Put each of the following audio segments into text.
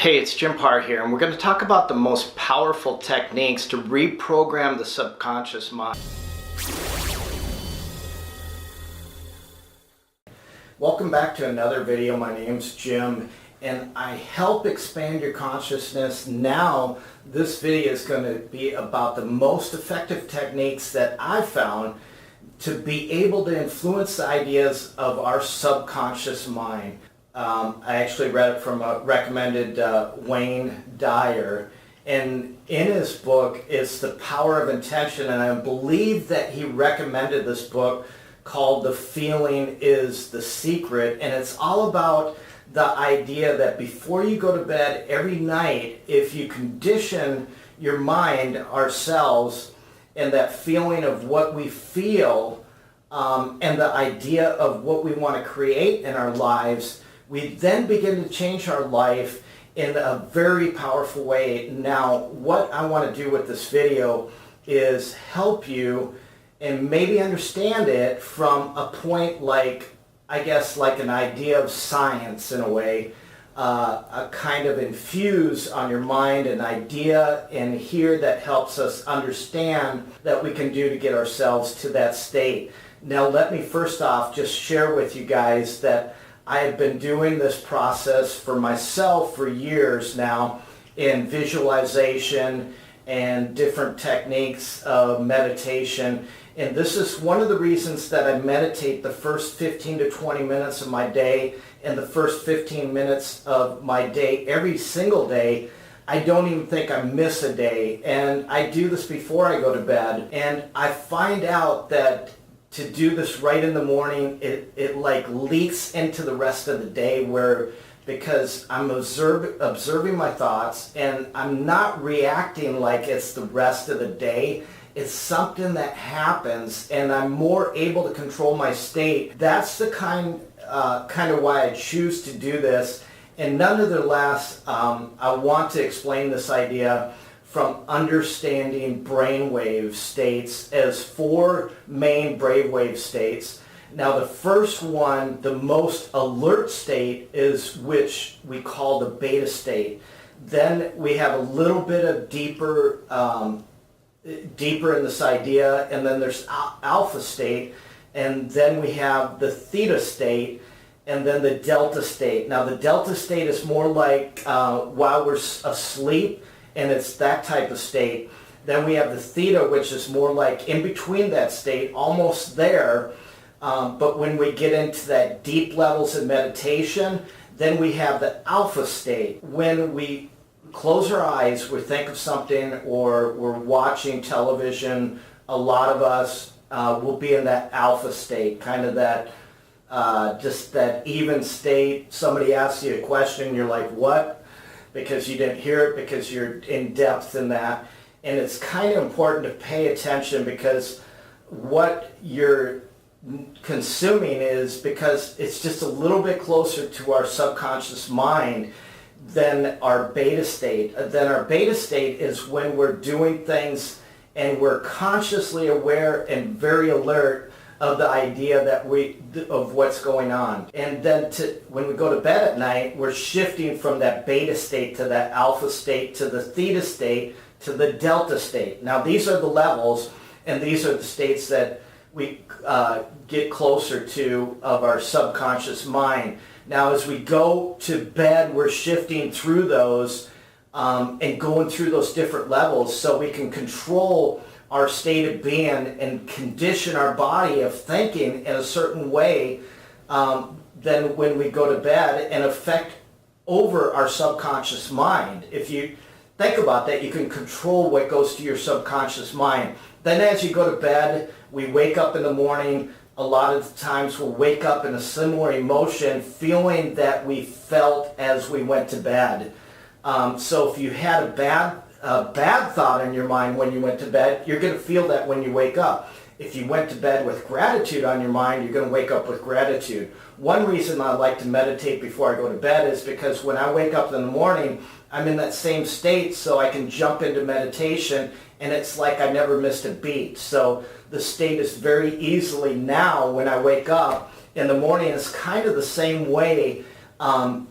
Hey, it's Jim Parr here, and we're going to talk about the most powerful techniques to reprogram the subconscious mind. Welcome back to another video. My name's Jim, and I help expand your consciousness. Now, this video is going to be about the most effective techniques that I found to be able to influence the ideas of our subconscious mind. I actually read it from a recommended Wayne Dyer, and in his book it's The Power of Intention, and I believe that he recommended this book called The Feeling is the Secret, and it's all about the idea that before you go to bed every night, if you condition your mind, ourselves, and that feeling of what we feel and the idea of what we want to create in our lives, we then begin to change our life in a very powerful way. Now, what I want to do with this video is help you and maybe understand it from a point like, I guess, like an idea of science in a way, a kind of infuse on your mind an idea in here that helps us understand that we can do to get ourselves to that state. Now, let me first off just share with you guys that I have been doing this process for myself for years now in visualization and different techniques of meditation. And this is one of the reasons that I meditate the first 15 to 20 minutes of my day and the first 15 minutes of my day every single day. I don't even think I miss a day. And I do this before I go to bed. And I find out that to do this right in the morning, it like leaks into the rest of the day, where because I'm observing my thoughts and I'm not reacting like it's the rest of the day. It's something that happens and I'm more able to control my state. That's the kind of why I choose to do this. And nonetheless, I want to explain this idea from understanding brainwave states as 4 main brainwave states. Now, the first one, the most alert state, is which we call the beta state. Then we have a little bit of deeper in this idea, and then there's alpha state, and then we have the theta state, and then the delta state. Now, the delta state is more like while we're asleep, and it's that type of state. Then we have the theta, which is more like in between that state, almost there. But when we get into that deep levels of meditation, then we have the alpha state. When we close our eyes, we think of something, or we're watching television, a lot of us will be in that alpha state, kind of that, just that even state. Somebody asks you a question, you're like, what? Because you didn't hear it, because you're in depth in that. And it's kind of important to pay attention, because what you're consuming is, because it's just a little bit closer to our subconscious mind than our beta state. Then our beta state is when we're doing things and we're consciously aware and very alert of the idea that of what's going on. And then when we go to bed at night, we're shifting from that beta state to that alpha state to the theta state to the delta state. Now, these are the levels, and these are the states that we get closer to of our subconscious mind. Now, as we go to bed, we're shifting through those and going through those different levels so we can control our state of being and condition our body of thinking in a certain way then when we go to bed, and affect over our subconscious mind. If you think about that, you can control what goes to your subconscious mind. Then as you go to bed, we wake up in the morning. A lot of the times we'll wake up in a similar emotion, feeling that we felt as we went to bed. So if you had a bad thought in your mind when you went to bed, you're going to feel that when you wake up. If you went to bed with gratitude on your mind, you're going to wake up with gratitude. One reason I like to meditate before I go to bed is because when I wake up in the morning, I'm in that same state, so I can jump into meditation, and it's like I never missed a beat. So the state is very easily now, when I wake up in the morning, it's kind of the same way,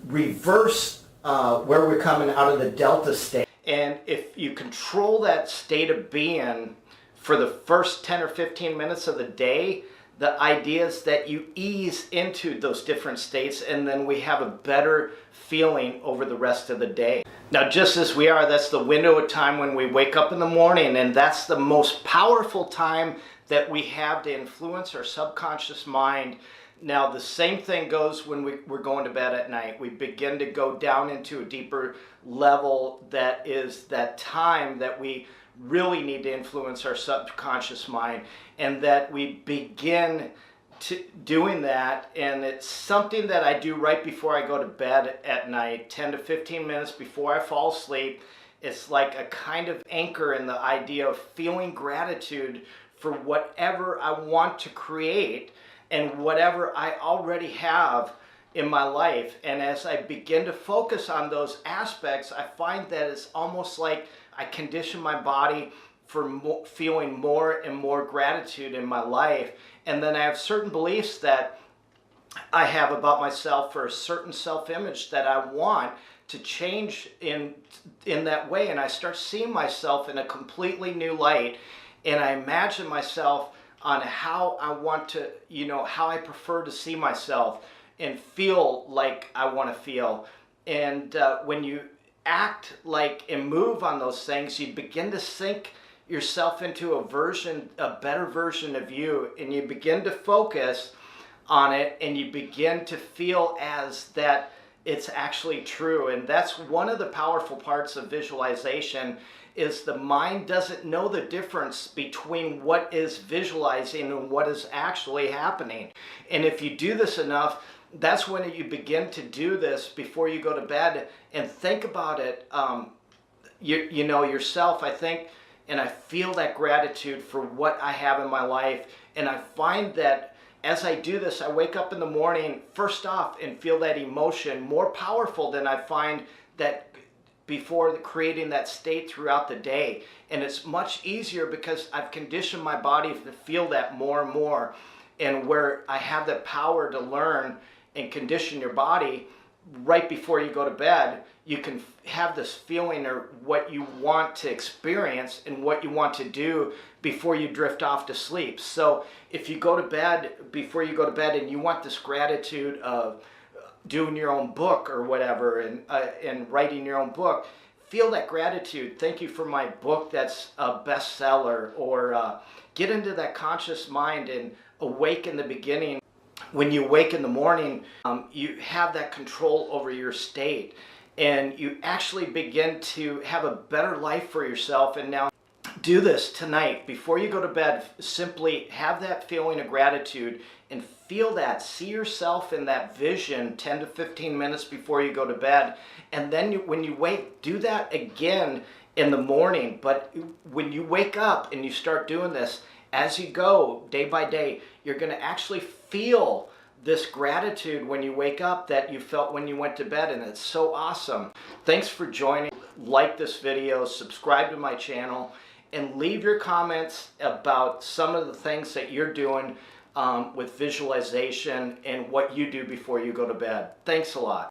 reverse where we're coming out of the delta state. And if you control that state of being for the first 10 or 15 minutes of the day, the idea is that you ease into those different states, and then we have a better feeling over the rest of the day. Now, just as we are, that's the window of time when we wake up in the morning, and that's the most powerful time that we have to influence our subconscious mind. Now, the same thing goes when we're going to bed at night. We begin to go down into a deeper level that is that time that we really need to influence our subconscious mind, and that we begin to doing that. And it's something that I do right before I go to bed at night, 10 to 15 minutes before I fall asleep. It's like a kind of anchor in the idea of feeling gratitude for whatever I want to create and whatever I already have in my life. And as I begin to focus on those aspects, I find that it's almost like I condition my body for feeling more and more gratitude in my life. And then I have certain beliefs that I have about myself, or a certain self-image that I want to change in that way. And I start seeing myself in a completely new light. And I imagine myself on how I want to, how I prefer to see myself and feel like I want to feel. And when you act like and move on those things, you begin to sink yourself into a better version of you, and you begin to focus on it, and you begin to feel as that it's actually true. And that's one of the powerful parts of visualization, is the mind doesn't know the difference between what is visualizing and what is actually happening. And if you do this enough, that's when you begin to do this before you go to bed and think about it, yourself. I think, and I feel that gratitude for what I have in my life. And I find that as I do this, I wake up in the morning, first off, and feel that emotion more powerful than I find that before creating that state throughout the day. And it's much easier because I've conditioned my body to feel that more and more. And where I have the power to learn and condition your body right before you go to bed, you can have this feeling or what you want to experience and what you want to do before you drift off to sleep. So if you go to bed, before you go to bed, and you want this gratitude of doing your own book or whatever, and writing your own book, feel that gratitude. Thank you for my book that's a bestseller. Or get into that conscious mind and awake in the beginning. When you wake in the morning, you have that control over your state, and you actually begin to have a better life for yourself. And now do this tonight before you go to bed. Simply have that feeling of gratitude and feel that. See yourself in that vision 10 to 15 minutes before you go to bed. And then when you wake, do that again in the morning. But when you wake up and you start doing this, as you go day by day, you're going to actually feel this gratitude when you wake up that you felt when you went to bed, and it's so awesome. Thanks for joining. Like this video, subscribe to my channel, and leave your comments about some of the things that you're doing with visualization and what you do before you go to bed. Thanks a lot.